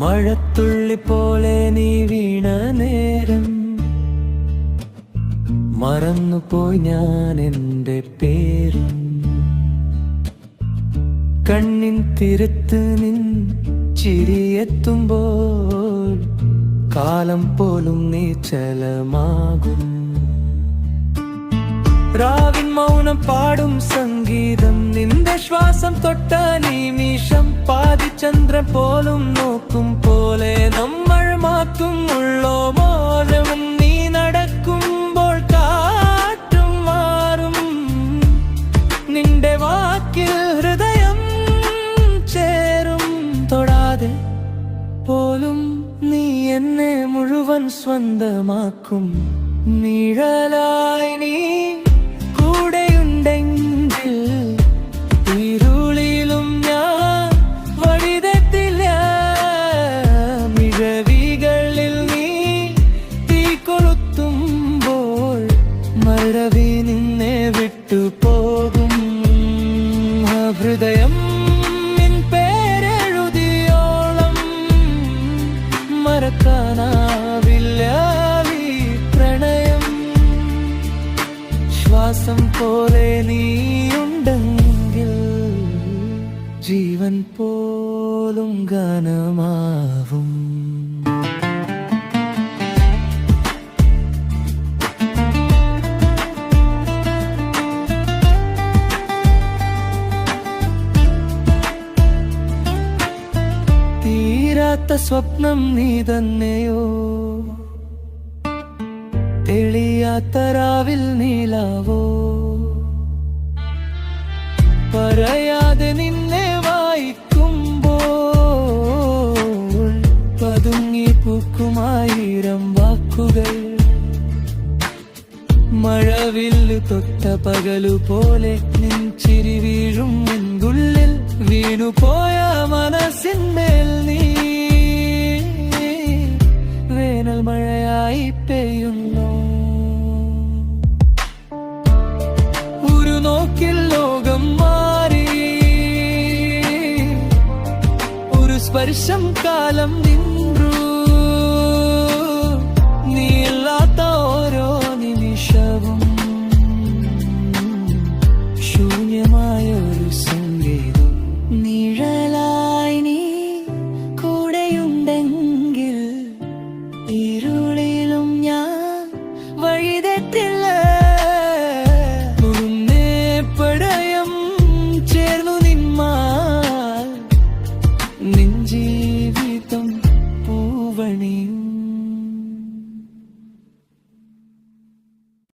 മഴത്തുള്ളി പോലെ നീ വീണ നേരം മറന്നുപോയി ഞാൻ എൻ്റെ പേരും. കണ്ണിൻ തിരുത്ത് നിൻ ചിരിയെത്തുമ്പോൾ കാലം പോലും നിശ്ചലമാകും. രാവിൻ മൗനം പാടും സംഗീതം നിന്റെ ശ്വാസം തൊട്ട നിമിഷം പാതിചന്ദ്രൻ പോലും നോക്കും പോലെ നമ്മൾ മാറ്റും ഉള്ളോ മോനവും. നീ നടക്കുമ്പോൾ കാറ്റും മാറും നിന്റെ വാക്കിൽ ഹൃദയം ചേരും. തൊടാതെ പോലും നീ എന്നെ മുഴുവൻ സ്വന്തമാക്കും. നിഴലായി നീ കൂടെയുണ്ടെങ്കിൽ ഇരുളിലും ഞാൻ വഴിതെറ്റില്ല. മിഴവികളിൽ നീ തീ കൊളുത്തുമ്പോൾ മഴവി നിന്നെ വിട്ടുപോകും. ഹൃദയം നിൻ പേരെഴുതിയോളം മറക്കാനാവില്ല പ്രണയം. ശ്വാസം പോലെ നീയുണ്ടെങ്കിൽ ജീവൻ പോലും ഗാനമാവും. തീരാത്ത സ്വപ്നം നീ തന്നെയോ, തെളിയാത്ത രാവിൽ നീലാവോ, പറയാതെ നിന്നെ വായിക്കുമ്പോൾ പതുങ്ങി പൂക്കുമായിരം വാക്കുകൾ. മഴവില്ല് തൊട്ട പകലു പോലെ നിൻ ചിരി വീഴും മുൻകുള്ളിൽ വീണുപോയ മനസ്സിന്മേൽ നീ വേനൽ മഴയായി പെയ്യുന്നു. ഒരു നോക്കിൽ ലോകം മാറി, ഒരു സ്പർശം കാലം നിന്നു. നീ ഇല്ലാത്ത ഓരോ നിമിഷവും ശൂന്യമായ ഒരു സംഗീതം. നിഴലായി നീ കൂടെയുണ്ടെങ്കിൽ ഇരു